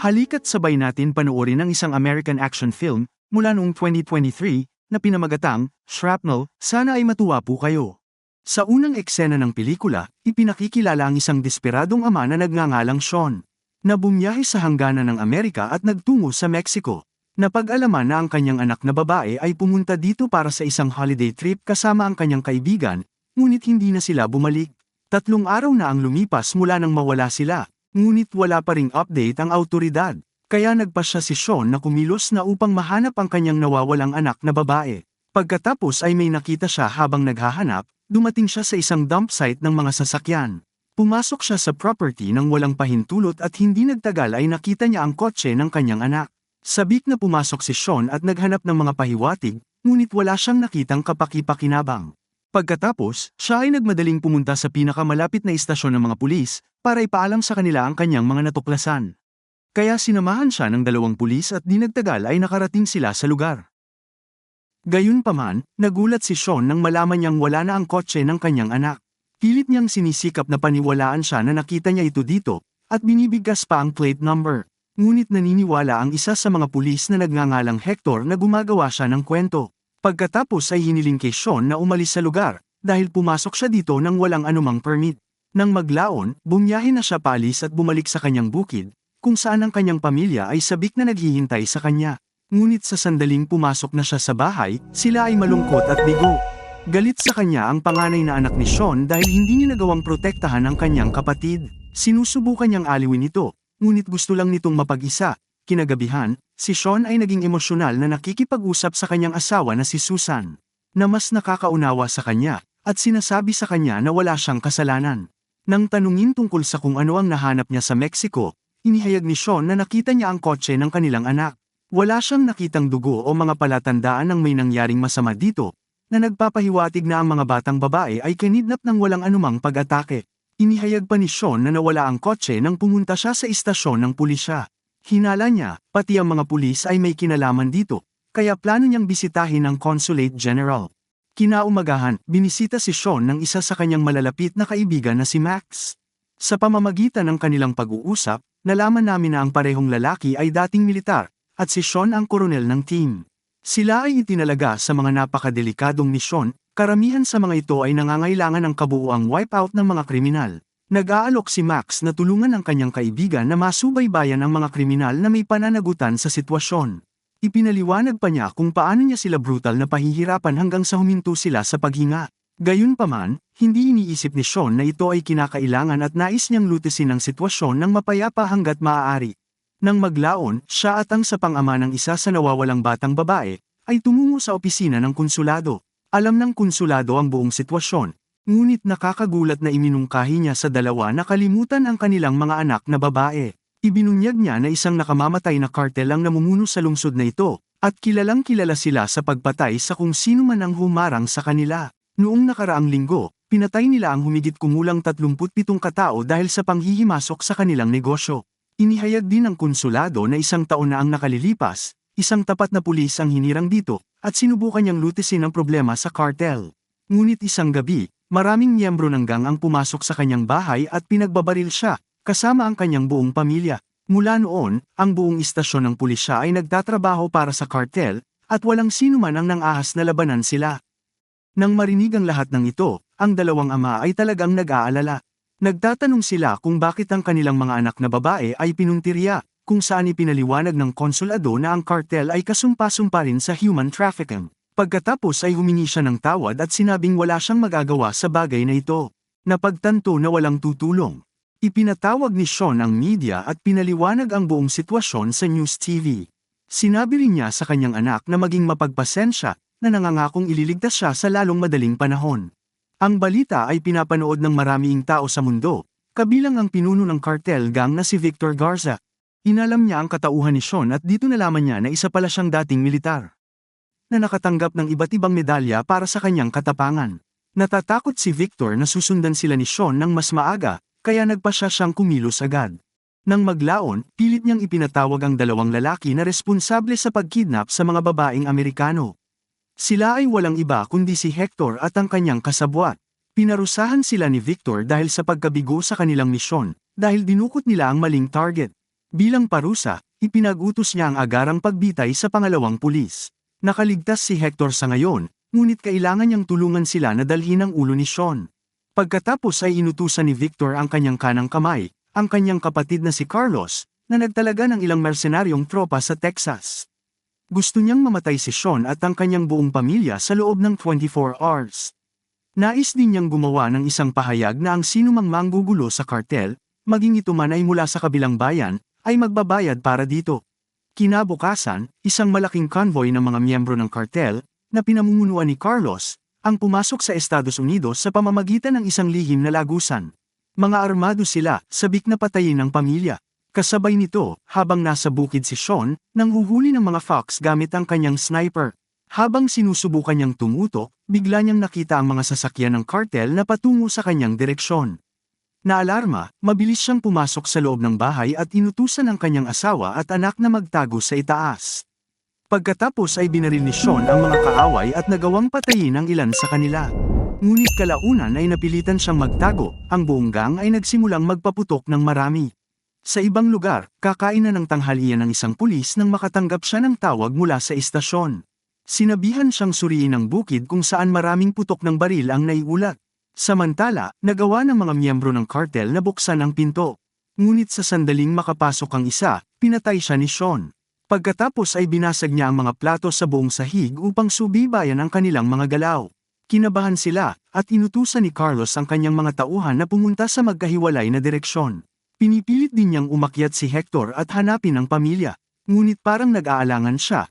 Halika't sabay natin panoorin ang isang American action film mula noong 2023 na pinamagatang Shrapnel. Sana ay matuwa po kayo. Sa unang eksena ng pelikula, ipinakikilala ang isang desperadong ama na nagngangalang Sean, na bumiyahe sa hangganan ng Amerika at nagtungo sa Mexico. Napag-alaman na ang kanyang anak na babae ay pumunta dito para sa isang holiday trip kasama ang kanyang kaibigan, ngunit hindi na sila bumalik. 3 araw na ang lumipas mula nang mawala sila, ngunit wala pa ring update ang awtoridad. Kaya nagpasya si Sean na kumilos na upang mahanap ang kanyang nawawalang anak na babae. Pagkatapos ay may nakita siya habang naghahanap, dumating siya sa isang dump site ng mga sasakyan. Pumasok siya sa property nang walang pahintulot at hindi nagtagal ay nakita niya ang kotse ng kanyang anak. Sabik na pumasok si Sean at naghanap ng mga pahiwatig, ngunit wala siyang nakitang kapaki-pakinabang. Pagkatapos, siya ay nagmadaling pumunta sa pinakamalapit na istasyon ng mga pulis para ipaalam sa kanila ang kanyang mga natuklasan. Kaya sinamahan siya ng 2 pulis at di nagtagal ay nakarating sila sa lugar. Gayunpaman, nagulat si Sean nang malaman niyang wala na ang kotse ng kanyang anak. Pilit niyang sinisikap na paniwalaan siya na nakita niya ito dito, at binibigkas pa ang plate number. Ngunit naniniwala ang isa sa mga pulis na nagngangalang Hector na gumagawa siya ng kwento. Pagkatapos ay hiniling kay Sean na umalis sa lugar, dahil pumasok siya dito nang walang anumang permit. Nang maglaon, bumiyahe na siya palis at bumalik sa kanyang bukid, kung saan ang kanyang pamilya ay sabik na naghihintay sa kanya. Ngunit sa sandaling pumasok na siya sa bahay, sila ay malungkot at bigo. Galit sa kanya ang panganay na anak ni Sean dahil hindi niya nagawang protektahan ang kanyang kapatid. Sinusubukan niyang aliwin ito, ngunit gusto lang nitong mapag-isa. Kinagabihan, si Sean ay naging emosyonal na nakikipag-usap sa kanyang asawa na si Susan, na mas nakakaunawa sa kanya, at sinasabi sa kanya na wala siyang kasalanan. Nang tanungin tungkol sa kung ano ang nahanap niya sa Mexico, inihayag ni Sean na nakita niya ang kotse ng kanilang anak. Wala siyang nakitang dugo o mga palatandaan ng may nangyaring masama dito, na nagpapahiwatig na ang mga batang babae ay kinidnap ng walang anumang pag-atake. Inihayag pa ni Sean na nawala ang kotse nang pumunta siya sa istasyon ng pulisya. Hinala niya, pati ang mga pulis ay may kinalaman dito, kaya plano niyang bisitahin ang Consulate General. Kinaumagahan, binisita si Sean ng isa sa kanyang malalapit na kaibigan na si Max. Sa pamamagitan ng kanilang pag-uusap, nalaman namin na ang parehong lalaki ay dating militar, at si Sean ang koronel ng team. Sila ay itinalaga sa mga napakadelikadong misyon, karamihan sa mga ito ay nangangailangan ng kabuuang wipeout ng mga kriminal. Nag-aalok si Max na tulungan ang kanyang kaibigan na masubaybayan ang mga kriminal na may pananagutan sa sitwasyon. Ipinaliwanag pa niya kung paano niya sila brutal na pahihirapan hanggang sa huminto sila sa paghinga. Gayunpaman, hindi iniisip ni Sean na ito ay kinakailangan at nais niyang lutisin ang sitwasyon ng mapayapa hanggat maaari. Nang maglaon, siya at ang sapang-ama ng isa sa nawawalang batang babae, ay tumungo sa opisina ng konsulado. Alam ng konsulado ang buong sitwasyon. Ngunit nakakagulat na iminungkahi niya sa dalawa na kalimutan ang kanilang mga anak na babae. Ibinunyag niya na isang nakamamatay na kartel ang namumuno sa lungsod na ito, at kilalang kilala sila sa pagpatay sa kung sino man ang humarang sa kanila. Noong nakaraang linggo, pinatay nila ang humigit kumulang 37 katao dahil sa panghihimasok sa kanilang negosyo. Inihayag din ng konsulado na 1 taon na ang nakalilipas, isang tapat na pulis ang hinirang dito, at sinubukan niyang lutisin ang problema sa kartel. Ngunit isang gabi, maraming miyembro ng gang ang pumasok sa kanyang bahay at pinagbabaril siya, kasama ang kanyang buong pamilya. Mula noon, ang buong istasyon ng pulisya ay nagtatrabaho para sa kartel, at walang sino man ang nang-ahas na labanan sila. Nang marinig ang lahat ng ito, ang dalawang ama ay talagang nag-aalala. Nagtatanong sila kung bakit ang kanilang mga anak na babae ay pinuntirya, kung saan ipinaliwanag ng konsulado na ang kartel ay kasumpa-sumpa rin sa human trafficking. Pagkatapos ay humingi siya ng tawad at sinabing wala siyang magagawa sa bagay na ito. Napagtanto na walang tutulong. Ipinatawag ni Sean ang media at pinaliwanag ang buong sitwasyon sa News TV. Sinabi rin niya sa kanyang anak na maging mapagpasensya, na nangangakong ililigtas siya sa lalong madaling panahon. Ang balita ay pinapanood ng maraming tao sa mundo, kabilang ang pinuno ng cartel gang na si Victor Garza. Inalam niya ang katauhan ni Sean at dito nalaman niya na isa pala siyang dating militar, na nakatanggap ng iba't ibang medalya para sa kanyang katapangan. Natatakot si Victor na susundan sila ni Sean ng mas maaga, kaya nagpasya siyang kumilos agad. Nang maglaon, pilit niyang ipinatawag ang 2 lalaki na responsable sa pagkidnap sa mga babaeng Amerikano. Sila ay walang iba kundi si Hector at ang kanyang kasabwat. Pinarusahan sila ni Victor dahil sa pagkabigo sa kanilang misyon, dahil dinukot nila ang maling target. Bilang parusa, ipinag-utos niya ang agarang pagbitay sa pangalawang pulis. Nakaligtas si Hector sa ngayon, ngunit kailangan niyang tulungan sila na dalhin ang ulo ni Sean. Pagkatapos ay inutusan ni Victor ang kanyang kanang kamay, ang kanyang kapatid na si Carlos, na nagtalaga ng ilang mersenaryong tropa sa Texas. Gusto niyang mamatay si Sean at ang kanyang buong pamilya sa loob ng 24 hours. Nais din niyang gumawa ng isang pahayag na ang sinumang manggugulo sa kartel, maging ito man ay mula sa kabilang bayan, ay magbabayad para dito. Kinabukasan, isang malaking convoy ng mga miyembro ng kartel, na pinamumunuan ni Carlos, ang pumasok sa Estados Unidos sa pamamagitan ng isang lihim na lagusan. Mga armado sila, sabik na patayin ng pamilya. Kasabay nito, habang nasa bukid si Sean, nanghuhuli ng mga fox gamit ang kanyang sniper. Habang sinusubukan niyang tumutok, bigla niyang nakita ang mga sasakyan ng kartel na patungo sa kanyang direksyon. Naalarma, mabilis siyang pumasok sa loob ng bahay at inutusan ang kanyang asawa at anak na magtago sa itaas. Pagkatapos ay binaril ni Sean ang mga kaaway at nagawang patayin ang ilan sa kanila. Ngunit kalaunan ay napilitan siyang magtago, ang buong gang ay nagsimulang magpaputok ng marami. Sa ibang lugar, kakain na ng tanghalian ng isang pulis nang makatanggap siya ng tawag mula sa istasyon. Sinabihan siyang suriin ang bukid kung saan maraming putok ng baril ang naiulat. Samantala, nagawa ng mga miyembro ng kartel na buksan ang pinto. Ngunit sa sandaling makapasok ang isa, pinatay siya ni Sean. Pagkatapos ay binasag niya ang mga plato sa buong sahig upang subibayan ang kanilang mga galaw. Kinabahan sila, at inutusan ni Carlos ang kanyang mga tauhan na pumunta sa magkahiwalay na direksyon. Pinipilit din niyang umakyat si Hector at hanapin ang pamilya, ngunit parang nag-aalangan siya.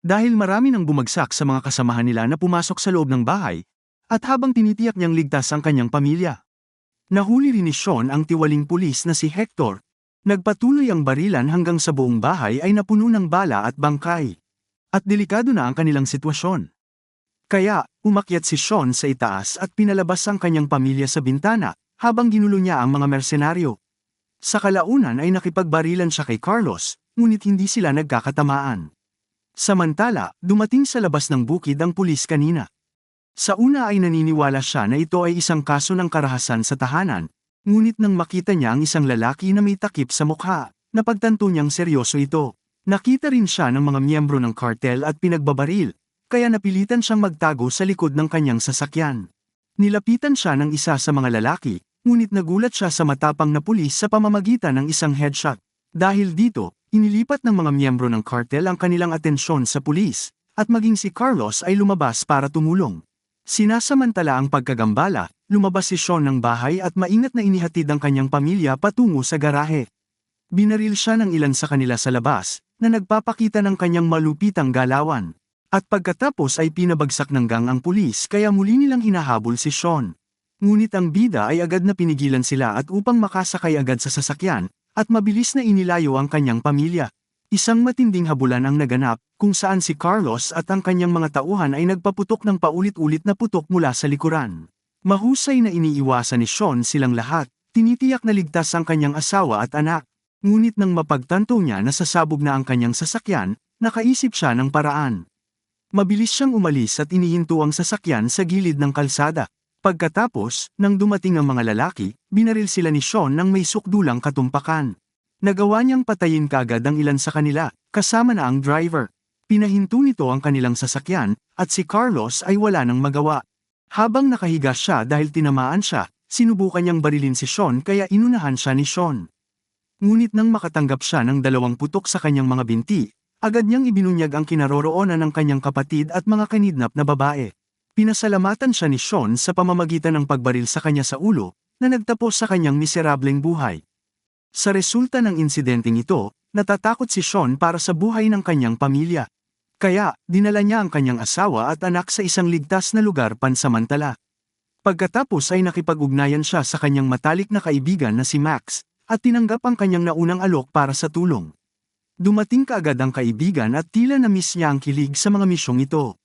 Dahil marami nang bumagsak sa mga kasamahan nila na pumasok sa loob ng bahay, at habang tinitiyak niyang ligtas ang kanyang pamilya. Nahuli rin ni Sean ang tiwaling pulis na si Hector. Nagpatuloy ang barilan hanggang sa buong bahay ay napuno ng bala at bangkay. At delikado na ang kanilang sitwasyon. Kaya, umakyat si Sean sa itaas at pinalabas ang kanyang pamilya sa bintana, habang ginulo niya ang mga mersenaryo. Sa kalaunan ay nakipagbarilan siya kay Carlos, ngunit hindi sila nagkakatamaan. Samantala, dumating sa labas ng bukid ang pulis kanina. Sa una ay naniniwala siya na ito ay isang kaso ng karahasan sa tahanan, ngunit nang makita niya ang isang lalaki na may takip sa mukha, napagtanto niyang seryoso ito. Nakita rin siya ng mga miyembro ng kartel at pinagbabaril, kaya napilitan siyang magtago sa likod ng kanyang sasakyan. Nilapitan siya ng isa sa mga lalaki, ngunit nagulat siya sa matapang na pulis sa pamamagitan ng isang headshot. Dahil dito, inilipat ng mga miyembro ng kartel ang kanilang atensyon sa pulis, at maging si Carlos ay lumabas para tumulong. Sinasamantala ang pagkagambala, lumabas si Sean ng bahay at maingat na inihatid ang kanyang pamilya patungo sa garahe. Binaril siya ng ilan sa kanila sa labas, na nagpapakita ng kanyang malupitang galawan. At pagkatapos ay pinabagsak ng gang ang pulis kaya muli nilang hinahabol si Sean. Ngunit ang bida ay agad na pinigilan sila at upang makasakay agad sa sasakyan, at mabilis na inilayo ang kanyang pamilya. Isang matinding habulan ang naganap, kung saan si Carlos at ang kanyang mga tauhan ay nagpaputok ng paulit-ulit na putok mula sa likuran. Mahusay na iniiwasan ni Sean silang lahat, tinitiyak na ligtas ang kanyang asawa at anak. Ngunit nang mapagtanto niya na sasabog na ang kanyang sasakyan, nakaisip siya ng paraan. Mabilis siyang umalis at inihinto ang sasakyan sa gilid ng kalsada. Pagkatapos, nang dumating ang mga lalaki, binaril sila ni Sean nang may sukdulang katumpakan. Nagawa niyang patayin kaagad ang ilan sa kanila, kasama na ang driver. Pinahinto nito ang kanilang sasakyan, at si Carlos ay wala nang magawa. Habang nakahiga siya dahil tinamaan siya, sinubukan niyang barilin si Sean kaya inunahan siya ni Sean. Ngunit nang makatanggap siya ng 2 putok sa kanyang mga binti, agad niyang ibinunyag ang kinaroroonan ng kanyang kapatid at mga kanidnap na babae. Pinasalamatan siya ni Sean sa pamamagitan ng pagbaril sa kanya sa ulo, na nagtapos sa kanyang miserableng buhay. Sa resulta ng insidenteng ito, natatakot si Sean para sa buhay ng kanyang pamilya. Kaya, dinala niya ang kanyang asawa at anak sa isang ligtas na lugar pansamantala. Pagkatapos ay nakipag-ugnayan siya sa kanyang matalik na kaibigan na si Max, at tinanggap ang kanyang naunang alok para sa tulong. Dumating kaagad ang kaibigan at tila na-miss niya ang kilig sa mga misyong ito.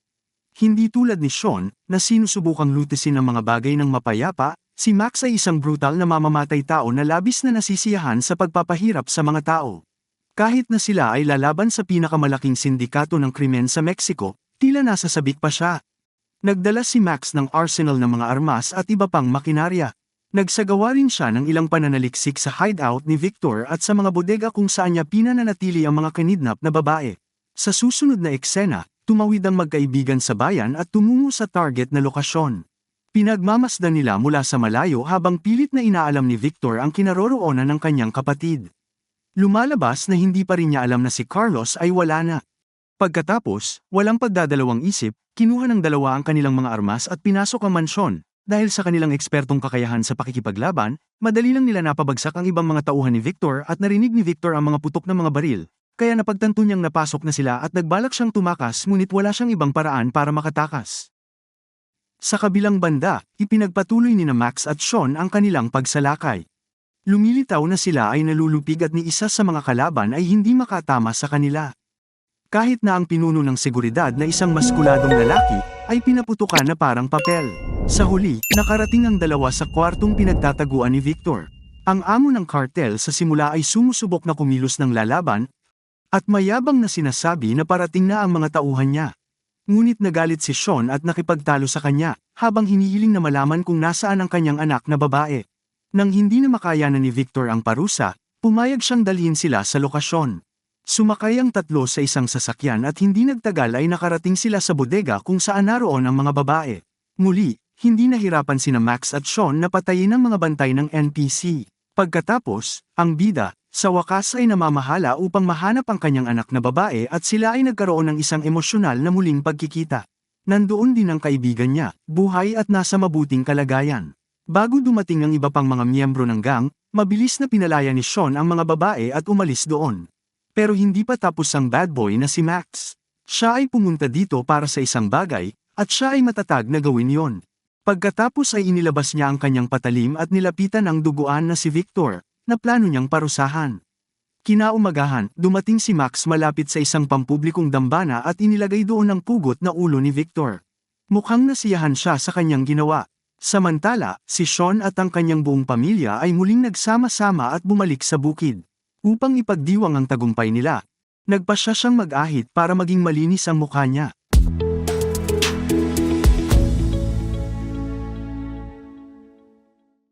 Hindi tulad ni Sean, na sinusubukang lutisin ang mga bagay ng mapayapa, si Max ay isang brutal na mamamatay tao na labis na nasisiyahan sa pagpapahirap sa mga tao. Kahit na sila ay lalaban sa pinakamalaking sindikato ng krimen sa Mexico, tila nasasabik pa siya. Nagdala si Max ng arsenal ng mga armas at iba pang makinarya. Nagsagawa rin siya ng ilang pananaliksik sa hideout ni Victor at sa mga bodega kung saan niya pinananatili ang mga kinidnap na babae. Sa susunod na eksena, tumawid ang magkaibigan sa bayan at tumungo sa target na lokasyon. Pinagmamasdan nila mula sa malayo habang pilit na inaalam ni Victor ang kinaroroonan ng kanyang kapatid. Lumalabas na hindi pa rin niya alam na si Carlos ay wala na. Pagkatapos, walang pagdadalawang isip, kinuha ng dalawa ang kanilang mga armas at pinasok ang mansyon. Dahil sa kanilang ekspertong kakayahan sa pakikipaglaban, madali lang nila napabagsak ang ibang mga tauhan ni Victor at narinig ni Victor ang mga putok ng mga baril. Kaya napagtanto niyang napasok na sila at nagbalak siyang tumakas ngunit wala siyang ibang paraan para makatakas. Sa kabilang banda, ipinagpatuloy ni Max at Sean ang kanilang pagsalakay. Lumilitaw na sila ay nalulupig at ni isa sa mga kalaban ay hindi makatama sa kanila. Kahit na ang pinuno ng seguridad na isang maskuladong lalaki, ay pinaputukan na parang papel. Sa huli, nakarating ang dalawa sa kwartong pinagtataguan ni Victor. Ang amo ng cartel sa simula ay sumusubok na kumilos ng lalaban, at mayabang na sinasabi na parating na ang mga tauhan niya. Ngunit nagalit si Sean at nakipagtalo sa kanya, habang hinihiling na malaman kung nasaan ang kanyang anak na babae. Nang hindi na makayanan ni Victor ang parusa, pumayag siyang dalhin sila sa lokasyon. Sumakay ang tatlo sa isang sasakyan at hindi nagtagal ay nakarating sila sa bodega kung saan naroon ang mga babae. Muli, hindi nahirapan sina Max at Sean na patayin ang mga bantay ng NPC. Pagkatapos, ang bida, sa wakas ay namamahala upang mahanap ang kanyang anak na babae at sila ay nagkaroon ng isang emosyonal na muling pagkikita. Nandoon din ang kaibigan niya, buhay at nasa mabuting kalagayan. Bago dumating ang iba pang mga miyembro ng gang, mabilis na pinalaya ni Sean ang mga babae at umalis doon. Pero hindi pa tapos ang bad boy na si Max. Siya ay pumunta dito para sa isang bagay, at siya ay matatag na gawin yon. Pagkatapos ay inilabas niya ang kanyang patalim at nilapitan ang duguan na si Victor, na plano niyang parusahan. Kinaumagahan, dumating si Max malapit sa isang pampublikong dambana at inilagay doon ang pugot na ulo ni Victor. Mukhang nasiyahan siya sa kanyang ginawa. Samantala, si Sean at ang kanyang buong pamilya ay muling nagsama-sama at bumalik sa bukid. Upang ipagdiwang ang tagumpay nila, nagpasya siyang mag-ahit para maging malinis ang mukha niya.